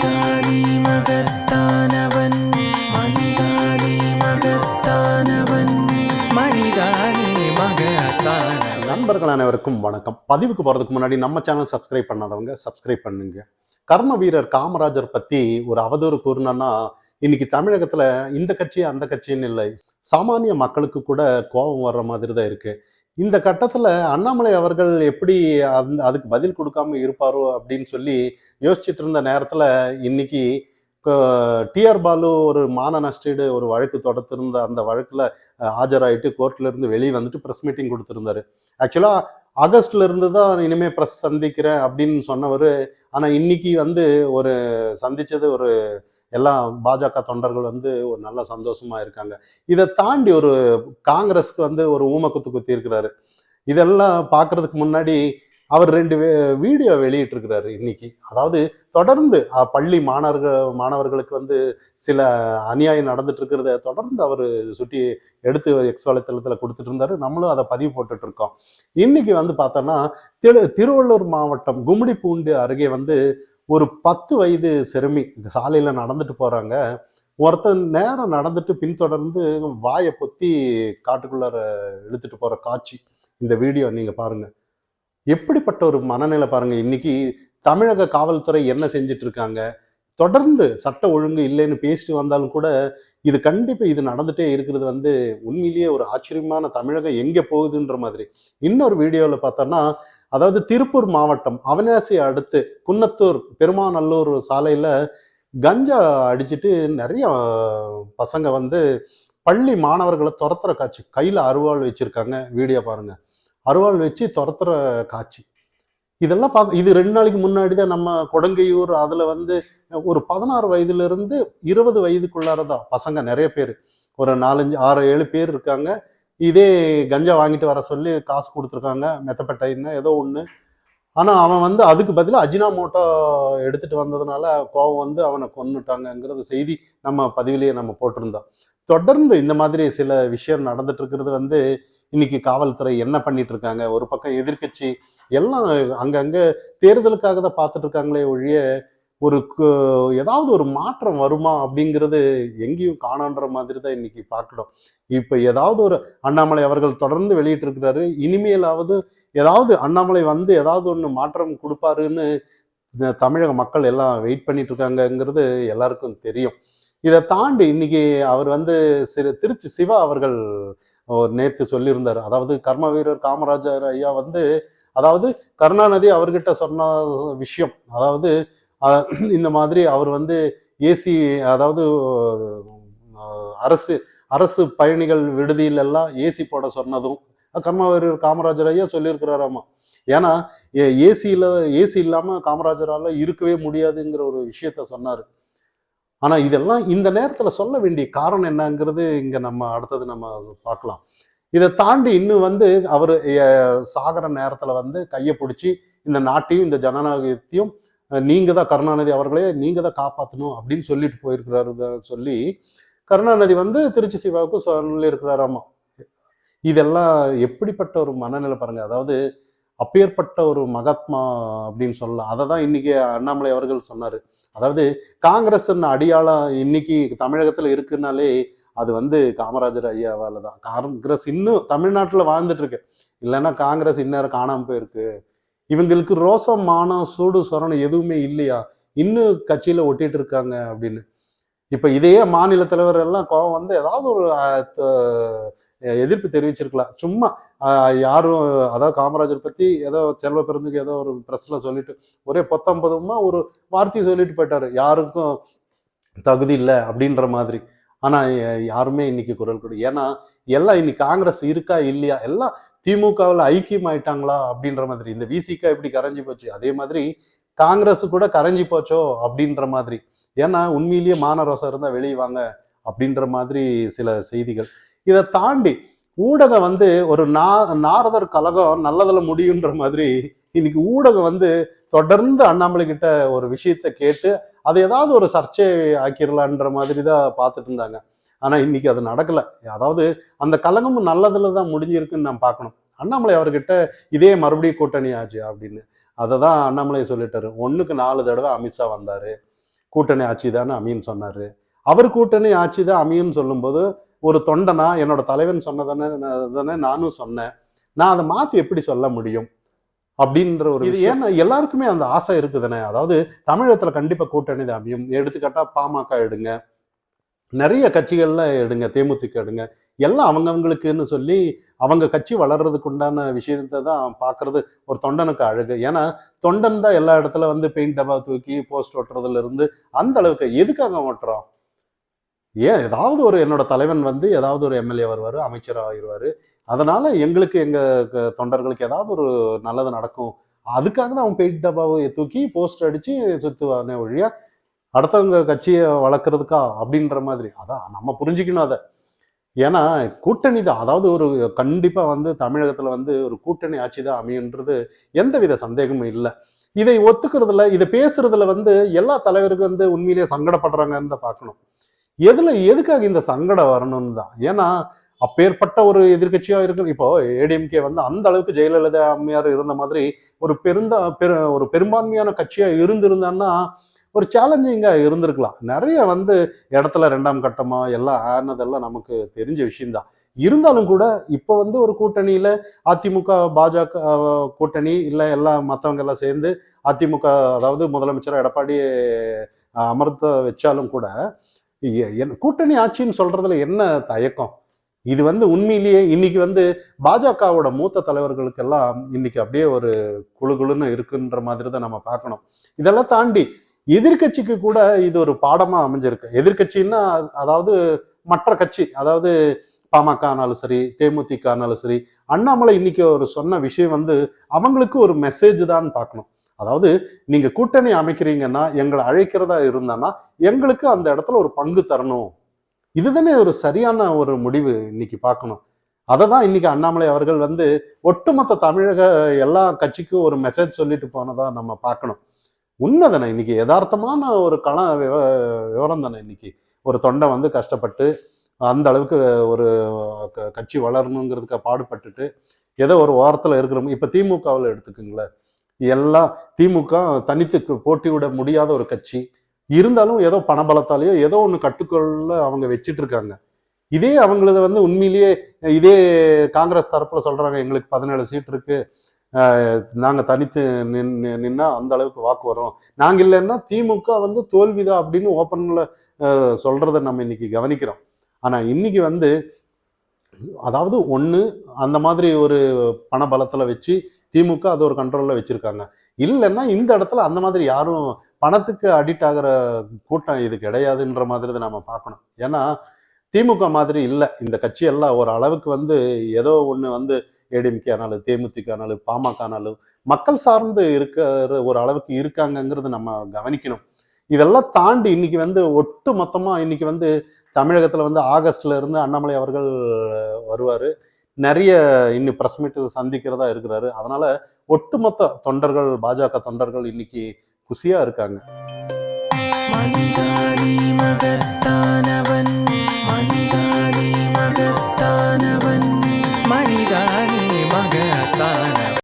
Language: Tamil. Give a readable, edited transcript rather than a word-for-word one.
மனிதானே மகத்தானவன், மனிதானே மகத்தானவன், மனிதானே மகத்தானவன். நண்பர்கள் அனைவருக்கும் வணக்கம். பதிவுக்கு போறதுக்கு முன்னாடி நம்ம சேனல் சப்ஸ்கிரைப் பண்ணாதவங்க சப்ஸ்கிரைப் பண்ணுங்க. கர்ம வீரர் காமராஜர் பத்தி ஒரு அவதூறு கூறினா இன்னைக்கு தமிழகத்துல இந்த கட்சி அந்த கட்சின்னு இல்லை, சாமானிய மக்களுக்கு கூட கோபம் வர்ற மாதிரி தான் இருக்கு. இந்த கட்டத்துல அண்ணாமலை அவர்கள் எப்படி அதுக்கு பதில் கொடுக்காம இருப்பாரோ அப்படின்னு சொல்லி யோசிச்சுட்டு இருந்த நேரத்துல இன்னைக்கு டிஆர் பாலு ஒரு மான நஷ்டீடு ஒரு வழக்கு தொடுத்திருந்த அந்த வழக்குல ஆஜராயிட்டு கோர்ட்ல இருந்து வெளியே வந்துட்டு ப்ரெஸ் மீட்டிங் கொடுத்திருந்தாரு. ஆக்சுவலா ஆகஸ்ட்ல இருந்து தான் இனிமே ப்ரெஸ் சந்திக்கிறேன் அப்படின்னு சொன்னவர், ஆனா இன்னைக்கு ஒரு சந்திச்சது ஒரு எல்லா பாஜக தொண்டர்கள் ஒரு நல்ல சந்தோஷமா இருக்காங்க. இதை தாண்டி ஒரு காங்கிரஸ்க்கு ஒரு ஊமக்குத்து குத்தி இருக்கிறாரு. இதெல்லாம் பார்க்கறதுக்கு முன்னாடி அவர் 2 வீடியோ வெளியிட்டிருக்கிறாரு இன்னைக்கு. அதாவது தொடர்ந்து பள்ளி மாணவர்களுக்கு சில அநியாயம் நடந்துட்டு இருக்கிறத தொடர்ந்து அவர் சுட்டி எடுத்து எக்ஸ் வலைத்தளத்தில் கொடுத்துட்டு இருந்தாரு. நம்மளும் அதை பதிவு போட்டுட்டு இருக்கோம். இன்னைக்கு பார்த்தோன்னா திருவள்ளூர் மாவட்டம் கும்மிடிப்பூண்டி அருகே ஒரு 10 வயது சிறுமி சாலையில நடந்துட்டு போறாங்க. ஒருத்தன் நேரம் நடந்துட்டு பின்தொடர்ந்து வாயை பொத்தி காட்டுக்குள்ளார இழுத்துட்டு போற காட்சி இந்த வீடியோ நீங்க பாருங்க. எப்படிப்பட்ட ஒரு மனநிலை பாருங்க. இன்னைக்கு தமிழக காவல்துறை என்ன செஞ்சுட்டு இருக்காங்க, தொடர்ந்து சட்ட ஒழுங்கு இல்லைன்னு பேசிட்டு வந்தாலும் கூட இது கண்டிப்பா இது நடந்துட்டே இருக்கிறது உண்மையிலேயே ஒரு ஆச்சரியமான தமிழகம் எங்க போகுதுன்ற மாதிரி. இன்னொரு வீடியோவில் பார்த்தோன்னா, அதாவது திருப்பூர் மாவட்டம் அவினாசி அடுத்து குன்னத்தூர் பெருமாநல்லூர் சாலையில கஞ்சா அடிச்சுட்டு நிறைய பசங்க பள்ளி மாணவர்களை துரத்துற காட்சி. கையில அருவாள் வச்சிருக்காங்க. வீடியோ பாருங்க. அருவாள் வச்சு துரத்துற காட்சி. இதெல்லாம் இது 2 நாளைக்கு முன்னாடி தான் நம்ம கொடங்கையூர் அதுல ஒரு 16 வயதுல இருந்து 20 வயதுக்குள்ளாரதான் பசங்க நிறைய பேர், ஒரு 4, 5, 6, 7 பேர் இருக்காங்க. இதே கஞ்சா வாங்கிட்டு வர சொல்லி காசு கொடுத்துருக்காங்க, மெத்தப்பட்டைன்னு ஏதோ ஒன்று. ஆனால் அவன் அதுக்கு பதிலாக அஜினாமோட்டோ எடுத்துட்டு வந்ததுனால கோவம் அவனை கொன்னுட்டாங்கங்கிறது செய்தி நம்ம பதிவிலேயே நம்ம போட்டிருந்தோம். தொடர்ந்து இந்த மாதிரி சில விஷயம் நடந்துட்டு இருக்கிறது இன்னைக்கு காவல்துறை என்ன பண்ணிட்டு இருக்காங்க. ஒரு பக்கம் எதிர்கட்சி எல்லாம் அங்கங்க தேர்தலுக்காக தான் பார்த்துட்டு இருக்காங்களே ஒழிய ஒரு ஏதாவது ஒரு மாற்றம் வருமா அப்படிங்கிறது எங்கேயும் காணான்ற மாதிரி தான் இன்னைக்கு பார்க்கணும். இப்ப ஏதாவது ஒரு அண்ணாமலை அவர்கள் தொடர்ந்து வெளியிட்டு இருக்கிறாரு. இனிமேலாவது ஏதாவது அண்ணாமலை ஏதாவது ஒன்று மாற்றம் கொடுப்பாருன்னு தமிழக மக்கள் எல்லாம் வெயிட் பண்ணிட்டு இருக்காங்கங்கிறது எல்லாருக்கும் தெரியும். இதை தாண்டி இன்னைக்கு அவர் திருச்சி சிவா அவர்கள் நேத்து சொல்லியிருந்தார். அதாவது கர்ம வீரர் காமராஜர் ஐயா அதாவது கருணாநிதி அவர்கிட்ட சொன்ன விஷயம், அதாவது இந்த மாதிரி அவர் ஏசி, அதாவது அரசு பயணிகள் விடுதியில எல்லாம் ஏசி போட சொன்னதும் கர்மவீரர் காமராஜர் ஐயா சொல்லியிருக்கிறாராமா. ஏன்னா ஏசி இல்லாம காமராஜரால இருக்கவே முடியாதுங்கிற ஒரு விஷயத்த சொன்னாரு. ஆனா இதெல்லாம் இந்த நேரத்துல சொல்ல வேண்டிய காரணம் என்னங்கிறது இங்க நம்ம அடுத்தது நம்ம பார்க்கலாம். இதை தாண்டி இன்னும் அவர் சாகர நேரத்துல கையை பிடிச்சி இந்த நாட்டையும் இந்த ஜனநாயகத்தையும் நீங்க தான் கருணாநிதி அவர்களே நீங்க தான் காப்பாற்றணும் அப்படின்னு சொல்லிட்டு போயிருக்கிறாரு சொல்லி கருணாநிதி திருச்சி சிவாவுக்கு சொல்லி இருக்கிறாராமா. இதெல்லாம் எப்படிப்பட்ட ஒரு மனநிலை பாருங்க. அதாவது அப்பேற்பட்ட ஒரு மகாத்மா அப்படின்னு சொல்லலாம். அதை தான் இன்னைக்கு அண்ணாமலை அவர்கள் சொன்னாரு. அதாவது காங்கிரஸ் அடியாளம் இன்னைக்கு தமிழகத்துல இருக்குன்னாலே அது காமராஜர் ஐயாவால தான். காங்கிரஸ் இன்னும் தமிழ்நாட்டுல வாழ்ந்துட்டு இருக்கு, இல்லைன்னா காங்கிரஸ் இந்நேரம் காணாம போயிருக்கு. இவங்களுக்கு ரோசம் மானம் சூடு சொரணம் எதுவுமே இல்லையா, இன்னும் கட்சியில ஒட்டிட்டு இருக்காங்க அப்படின்னு. இப்ப இதையே மாநில தலைவர் எல்லாம் கோவம் ஏதாவது ஒரு எதிர்ப்பு தெரிவிச்சிருக்கலாம். சும்மா யாரும் அதாவது காமராஜர் பத்தி ஏதோ செல்வ பெருந்துக்கு ஏதோ ஒரு பிரஸ்ல சொல்லிட்டு ஒரே பொத்தம்பதுமா ஒரு வார்த்தையை சொல்லிட்டு போயிட்டாரு, யாருக்கும் தகுதி இல்லை அப்படின்ற மாதிரி. ஆனா யாருமே இன்னைக்கு குரல் கொடு. ஏன்னா எல்லாம் இன்னைக்கு காங்கிரஸ் இருக்கா இல்லையா, எல்லாம் திமுகவில் ஐக்கியம் ஆயிட்டாங்களா அப்படின்ற மாதிரி. இந்த விசிகா எப்படி கரைஞ்சி போச்சு, அதே மாதிரி காங்கிரஸ் கூட கரைஞ்சி போச்சோ அப்படின்ற மாதிரி. ஏன்னா உண்மையிலேயே மானரோசம் இருந்தா வெளியே வாங்க அப்படின்ற மாதிரி சில செய்திகள். இதை தாண்டி ஊடகம் ஒரு நாரதர் கழகம் நல்லதுல முடியுன்ற மாதிரி இன்னைக்கு ஊடகம் தொடர்ந்து அண்ணாமலை கிட்ட ஒரு விஷயத்த கேட்டு அதை ஏதாவது ஒரு சர்ச்சை ஆக்கிடலான்ற மாதிரி தான் பார்த்துட்டு இருந்தாங்க. ஆனா இன்னைக்கு அது நடக்கல. அதாவது அந்த கழகமும் நல்லதுல தான் முடிஞ்சிருக்குன்னு நான் பார்க்கணும். அண்ணாமலை அவர்கிட்ட இதே மறுபடியும் கூட்டணி ஆச்சு அப்படின்னு அதை தான் அண்ணாமலை சொல்லிட்டாரு. 1க்கு 4 தடவை அமித்ஷா வந்தாரு, கூட்டணி ஆட்சி தானே அமையும் சொன்னாரு. அவர் கூட்டணி ஆட்சி தான் அமையும்னு சொல்லும்போது ஒரு தொண்டனா என்னோட தலைவன் சொன்னதானே நானும் சொன்னேன். நான் அதை மாத்தி எப்படி சொல்ல முடியும் அப்படின்ற ஒரு இது ஏன்னா எல்லாருக்குமே அந்த ஆசை இருக்குதுனே. அதாவது தமிழகத்துல கண்டிப்பா கூட்டணி தான் அமையும். எடுத்துக்காட்டா பாமக எடுங்க, நிறைய கட்சிகள்ல எடுங்க, தேமுதிக எடுங்க, எல்லாம் அவங்கவுங்களுக்குன்னு சொல்லி அவங்க கட்சி வளர்றதுக்கு உண்டான விஷயத்தை தான் பார்க்கறது ஒரு தொண்டனுக்கு அழகு. ஏன்னா தொண்டன் தான் எல்லா இடத்துல வந்து பெயிண்ட் டப்பா தூக்கி போஸ்ட் ஓட்டுறதுல இருந்து அந்த அளவுக்கு எதுக்காக ஓட்டுறோம்? ஏன் ஏதாவது ஒரு என்னோட தலைவன் வந்து ஏதாவது ஒரு எம்எல்ஏ வருவாரு, அமைச்சர் ஆகிடுவாரு, அதனால எங்களுக்கு எங்க தொண்டர்களுக்கு ஏதாவது ஒரு நல்லது நடக்கும், அதுக்காக தான் அவன் பெயிண்ட் டப்பாவை தூக்கி போஸ்ட் அடிச்சு சுத்துவானே ஒழிய அடுத்தவங்க கட்சியை வளர்க்கறதுக்கா அப்படின்ற மாதிரி. அதான் நம்ம புரிஞ்சுக்கணும் அதை. ஏன்னா கூட்டணி தான், அதாவது ஒரு கண்டிப்பா வந்து தமிழகத்துல வந்து ஒரு கூட்டணி ஆட்சி தான் அமையுன்றது எந்தவித சந்தேகமும் இல்லை. இதை ஒத்துக்கிறதுல இதை பேசுறதுல வந்து எல்லா தலைவருக்கும் வந்து உண்மையிலேயே சங்கடப்படுறாங்கன்னு தான் பார்க்கணும். எதுக்காக இந்த சங்கடம் வரணும்னு தான். ஏன்னா அப்பேற்பட்ட ஒரு எதிர்கட்சியா இருக்கு. இப்போ ஏடிஎம்கே வந்து அந்த அளவுக்கு ஜெயலலிதா அம்மையார் இருந்த மாதிரி ஒரு பெரும்பான்மையான கட்சியா இருந்திருந்தான்னா ஒரு சேலஞ்சிங்கா இருந்திருக்கலாம். நிறைய வந்து இடத்துல 2ஆம் கட்டமா எல்லாம் ஆனதெல்லாம் நமக்கு தெரிஞ்ச விஷயம்தான். இருந்தாலும் கூட இப்ப வந்து ஒரு கூட்டணியில அதிமுக பாஜக கூட்டணி இல்ல எல்லாம் மத்தவங்க எல்லாம் சேர்ந்து அதிமுக, அதாவது முதலமைச்சர் எடப்பாடி அமர்த்த வச்சாலும் கூட கூட்டணி ஆட்சின்னு சொல்றதுல என்ன தயக்கம்? இது வந்து உண்மையிலேயே இன்னைக்கு வந்து பாஜகவோட மூத்த தலைவர்களுக்கெல்லாம் இன்னைக்கு அப்படியே ஒரு குழுன்னு இருக்குன்ற மாதிரி தான் நம்ம பார்க்கணும். இதெல்லாம் தாண்டி எதிர்கட்சிக்கு கூட இது ஒரு பாடமா அமைஞ்சிருக்கு. எதிர்கட்சின்னா அதாவது மற்ற கட்சி, அதாவது பாமக ஆனாலும் சரி, தேமுதிக ஆனாலும் சரி, அண்ணாமலை இன்னைக்கு ஒரு சொன்ன விஷயம் வந்து அவங்களுக்கு ஒரு மெசேஜ் தான் பார்க்கணும். அதாவது நீங்க கூட்டணி அமைக்கிறீங்கன்னா எங்களை அழைக்கிறதா இருந்தானா எங்களுக்கு அந்த இடத்துல ஒரு பங்கு தரணும். இதுதானே ஒரு சரியான ஒரு முடிவு இன்னைக்கு பார்க்கணும். அதை தான் இன்னைக்கு அண்ணாமலை அவர்கள் வந்து ஒட்டுமொத்த தமிழக எல்லா கட்சிக்கும் ஒரு மெசேஜ் சொல்லிட்டு போனதா நம்ம பார்க்கணும். உண்மை தானே, இன்னைக்கு யதார்த்தமான ஒரு விவரம் தானே. இன்னைக்கு ஒரு தொண்டை வந்து கஷ்டப்பட்டு அந்த அளவுக்கு ஒரு கட்சி வளரணுங்கிறதுக்கு பாடுபட்டுட்டு ஏதோ ஒரு ஓரத்தில் இருக்கிறோம். இப்போ திமுகவில் எடுத்துக்குங்களேன், எல்லாம் திமுக தனித்து போட்டிவிட முடியாத ஒரு கட்சி இருந்தாலும் ஏதோ பணபலத்தாலேயோ ஏதோ ஒன்று கட்டுக்கொள்ள அவங்க வச்சிட்டு இருக்காங்க. இதே அவங்களது வந்து உண்மையிலேயே இதே காங்கிரஸ் தரப்புல சொல்றாங்க எங்களுக்கு 17 சீட் இருக்கு, நாங்க தனித்து நின்னா அந்த அளவுக்கு வாக்கு வரும், நாங்க இல்லைன்னா திமுக வந்து தோல்விதான் அப்படின்னு ஓப்பன்ல சொல்றதை நம்ம இன்னைக்கு கவனிக்கிறோம். ஆனா இன்னைக்கு வந்து அதாவது ஒண்ணு அந்த மாதிரி ஒரு பண பலத்துல வச்சு திமுக அது ஒரு கண்ட்ரோல்ல வச்சிருக்காங்க. இல்லைன்னா இந்த இடத்துல அந்த மாதிரி யாரும் பணத்துக்கு அடிக்ட் ஆகிற கூட்டம் இது கிடையாதுன்ற மாதிரி தான் நம்ம பார்க்கணும். ஏன்னா திமுக மாதிரி இல்லை இந்த கட்சி எல்லாம் ஒரு அளவுக்கு வந்து ஏதோ ஒண்ணு வந்து ஏடிஎம்கே ஆனாலும் தேமுதிக ஆனாலும் பாமக ஆனாலும் மக்கள் சார்ந்து இருக்கிற ஒரு அளவுக்கு இருக்காங்கங்கிறது நம்ம கவனிக்கணும். இதெல்லாம் தாண்டி இன்னைக்கு வந்து ஒட்டு மொத்தமா இன்னைக்கு வந்து தமிழகத்துல வந்து ஆகஸ்ட்ல இருந்து அண்ணாமலை அவர்கள் வருவாரு. நிறைய இன்னும் பிரஸ் மீட் சந்திக்கிறதா இருக்கிறாரு. அதனால ஒட்டுமொத்த தொண்டர்கள், பாஜக தொண்டர்கள் இன்னைக்கு குசியா இருக்காங்க. மனிதானி மகத்தானவன் மனிதா